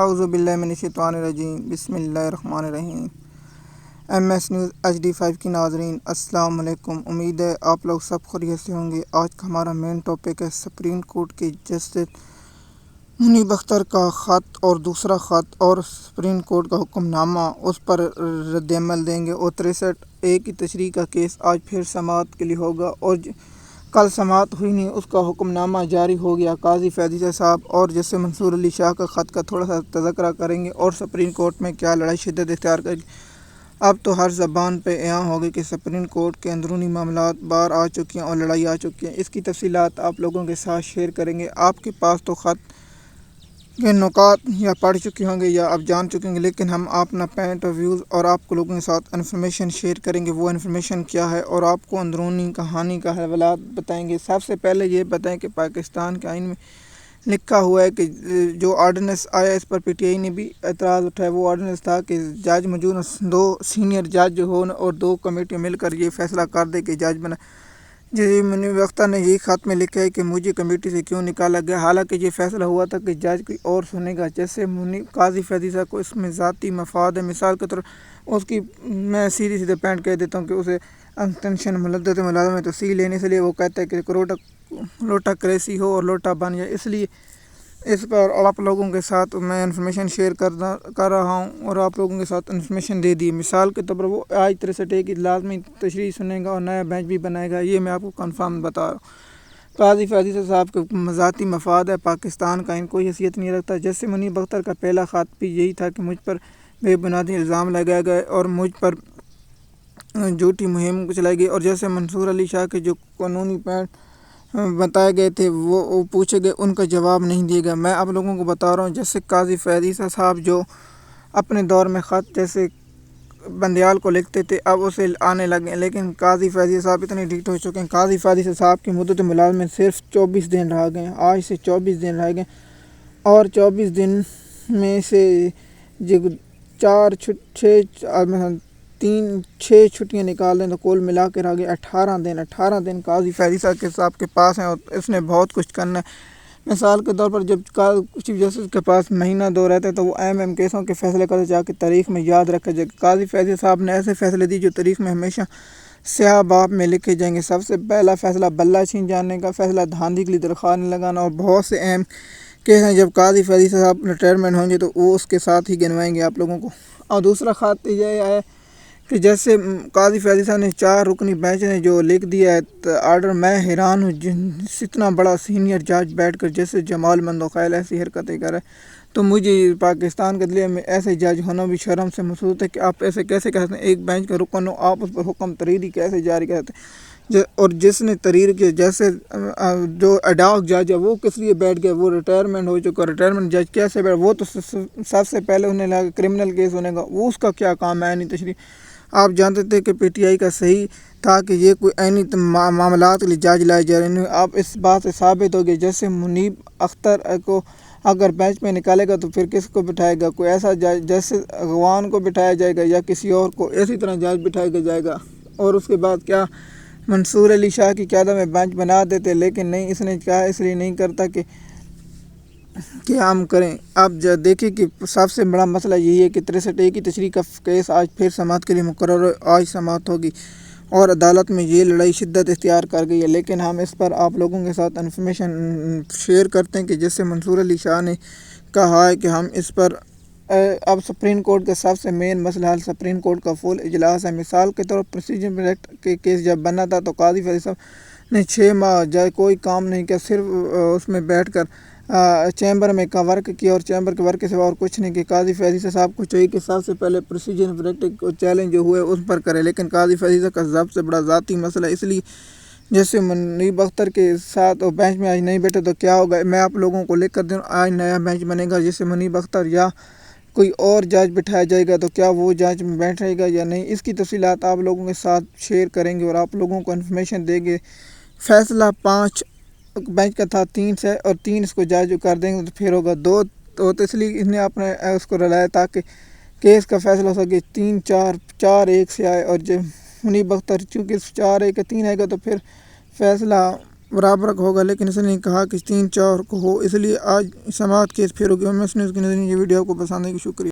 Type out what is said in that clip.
اعوذ باللہ من الشیطان الرجیم، بسم اللہ الرحمن الرحیم۔ ایم ایس نیوز HD5 کی ناظرین السلام علیکم، امید ہے آپ لوگ سب خیریت سے ہوں گے۔ آج کا ہمارا مین ٹاپک ہے سپریم کورٹ کے جسٹس منیب اختر کا خط اور دوسرا خط اور سپریم کورٹ کا حکم نامہ، اس پر رد عمل دیں گے۔ اور 63A کی تشریح کا کیس آج پھر سماعت کے لیے ہوگا، اور کل سماعت ہوئی نہیں، اس کا حکم نامہ جاری ہو گیا۔ قاضی فیضیہ صاحب اور جسٹس منصور علی شاہ کا خط کا تھوڑا سا تذکرہ کریں گے، اور سپریم کورٹ میں کیا لڑائی شدت اختیار کرے گی۔ اب تو ہر زبان پہ عام ہو گئی کہ سپریم کورٹ کے اندرونی معاملات باہر آ چکی ہیں اور لڑائی آ چکی ہیں۔ اس کی تفصیلات آپ لوگوں کے ساتھ شیئر کریں گے۔ آپ کے پاس تو خط کے نکات یا پڑھ چکے ہوں گے یا آپ جان چکے ہوں گے، لیکن ہم اپنا پوائنٹ آف ویوز اور آپ کو لوگوں کے ساتھ انفارمیشن شیئر کریں گے۔ وہ انفارمیشن کیا ہے اور آپ کو اندرونی کہانی کا حوالات بتائیں گے۔ سب سے پہلے یہ بتائیں کہ پاکستان کے آئین میں لکھا ہوا ہے کہ جو آرڈیننس آیا اس پر PTI نے بھی اعتراض اٹھایا۔ وہ آرڈیننس تھا کہ جج موجود 2 سینئر جج ہوں اور 2 کمیٹیاں مل کر یہ فیصلہ کر دے کہ جج بنا۔ منیب اختر نے یہی خط میں لکھا ہے کہ مجھے کمیٹی سے کیوں نکالا گیا، حالانکہ یہ فیصلہ ہوا تھا کہ جج کوئی اور سنے گا۔ جیسے قاضی فیضیہ کو اس میں ذاتی مفاد ہے، مثال کے طور اس کی میں سیدھے پوائنٹ کہہ دیتا ہوں کہ اسے انٹینشن ملدت ملازمت توسیع لینے سے لیے وہ کہتا ہے کہ لوٹا کریسی ہو اور لوٹا بن جائے۔ اس لیے اس پر آپ لوگوں کے ساتھ میں انفارمیشن شیئر کر رہا ہوں اور آپ لوگوں کے ساتھ انفارمیشن دے دی۔ مثال کے طور پر وہ آج 63A کی لازمی تشریح سنیں گا اور نیا بینچ بھی بنائے گا، یہ میں آپ کو کنفرم بتا رہا ہوں۔ قاضی فیضیہ صاحب کا ذاتی مفاد ہے، پاکستان کا ان کوئی حیثیت نہیں رکھتا۔ جیسے منیب اختر کا پہلا خط بھی یہی تھا کہ مجھ پر بے بنیادی الزام لگائے گئے اور مجھ پر جھوٹی مہم چلائی گئی، اور جیسے منصور علی شاہ کے جو قانونی پوائنٹ بتائے گئے تھے وہ پوچھے گئے، ان کا جواب نہیں دیا گیا۔ میں آپ لوگوں کو بتا رہا ہوں جیسے قاضی فیضیہ صاحب جو اپنے دور میں خط جیسے بندیال کو لکھتے تھے اب اسے آنے لگے، لیکن قاضی فیضیہ صاحب اتنے ڈیٹ ہو چکے ہیں۔ قاضی فیضیہ صاحب کی مدت ملازمت صرف 24 دن رہ گئے ہیں، آج سے 24 دن رہ گئے، اور 24 دن میں سے 6 چھٹیاں نکال دیں تو کل ملا کے رہ گئے 18 دن قاضی فیضیہ صاحب کے پاس ہیں، اور اس نے بہت کچھ کرنا ہے۔ مثال کے طور پر جب چیف جسٹس کے پاس مہینہ 2 رہتے ہیں تو وہ اہم کیسوں کے فیصلے کرتے جا کے تاریخ میں یاد رکھا جائے۔ قاضی فیضیہ صاحب نے ایسے فیصلے دی جو تاریخ میں ہمیشہ سیاہ باب میں لکھے جائیں گے۔ سب سے پہلا فیصلہ بلہ چھین جانے کا، فیصلہ دھاندلی کے لیے درخواست لگانا، اور بہت سے اہم کیس ہیں۔ جب قاضی فیضیہ صاحب ریٹائرمنٹ ہوں گے تو وہ اس کے ساتھ ہی گنوائیں گے آپ لوگوں کو۔ اور دوسرا خط یہ ہے کہ جیسے قاضی فیضیہ صاحب نے 4 رکنی بینچ نے جو لکھ دیا ہے آرڈر، میں حیران ہوں اتنا بڑا سینئر جج بیٹھ کر جیسے جمال مندوخیل ایسی حرکتیں کرے، تو مجھے پاکستان کے دل میں ایسے جج ہونا بھی شرم سے محسوس ہے کہ آپ ایسے کیسے کہتے ہیں، ایک بینچ کا رکن ہو آپ اس پر حکم تحریری کیسے جاری کرتے ہیں، اور جس نے تحریر کے جیسے جو ایڈاک جج ہے وہ کس لیے بیٹھ گیا، وہ ریٹائرمنٹ ہو چکا، ریٹائرمنٹ جج کیسے بیٹھ، وہ تو سب سے پہلے انہیں لگا کرمنل کیس ہونے گا، وہ اس کا کیا کام ہے؟ نہیں تشریح آپ جانتے تھے کہ PTI کا صحیح تھا کہ یہ کوئی عینی معاملات کے لیے جج لائے جا رہے ہیں۔ آپ اس بات سے ثابت ہو گئے جیسے منیب اختر کو اگر بینچ میں نکالے گا تو پھر کس کو بٹھائے گا، کوئی ایسا جج جیسے اغوان کو بٹھایا جائے گا یا کسی اور کو اسی طرح جج بٹھایا جائے گا۔ اور اس کے بعد کیا منصور علی شاہ کی قیادت میں بینچ بنا دیتے، لیکن نہیں، اس نے کہا اس لیے نہیں کرتا کہ ہم کریں۔ اب دیکھیں کہ سب سے بڑا مسئلہ یہی ہے کہ 63A کی تشریح کا کیس آج پھر سماعت کے لیے مقرر ہے، آج سماعت ہوگی اور عدالت میں یہ لڑائی شدت اختیار کر گئی ہے، لیکن ہم اس پر آپ لوگوں کے ساتھ انفارمیشن شیئر کرتے ہیں کہ جیسے منصور علی شاہ نے کہا ہے کہ ہم اس پر اب سپریم کورٹ کا سب سے مین مسئلہ حل سپریم کورٹ کا فل اجلاس ہے۔ مثال کے طور پر پروسیجر ایکٹ کے کیس جب بنا تھا تو قاضی فیضیہ صاحب نے 6 ماہ جائے کوئی کام نہیں کیا، صرف اس میں بیٹھ کر چیمبر میں کا ورک کیا، اور چیمبر کے ورک کے سوا اور کچھ نہیں کیا۔ قاضی فیضیہ صاحب کو چاہیے کہ سب سے پہلے پروسیجر ایکٹ کو چیلنج جو ہوئے اس پر کرے، لیکن قاضی فیضیہ کا سب سے بڑا ذاتی مسئلہ، اس لیے جیسے منیب اختر کے ساتھ بینچ میں آج نہیں بیٹھے تو کیا ہوگا، میں آپ لوگوں کو لکھ کر دوں آج نیا بینچ بنے گا جیسے منیب اختر یا کوئی اور جج بٹھایا جائے گا تو کیا وہ جج میں بیٹھے گا یا نہیں، اس کی تفصیلات آپ لوگوں کے ساتھ شیئر کریں گے اور آپ لوگوں کو انفارمیشن دیں گے۔ فیصلہ 5 بینچ کا تھا 3 سے، اور 3 اس کو جج کر دیں گے تو پھر ہوگا 2، تو اس لیے اس نے اپنے اس کو رلایا تاکہ کیس کا فیصلہ ہو سکے 3-4-1 سے آئے، اور جب منیب اختر چونکہ 4-1 3 آئے گا تو پھر فیصلہ برابر کا ہوگا، لیکن اس نے کہا کہ 3-4 کو ہو، اس لیے آج سماعت کیس پھر ہوگی۔ میں اس نے اس کی نظر یہ ویڈیو آپ کو پسند ہے کہ شکریہ۔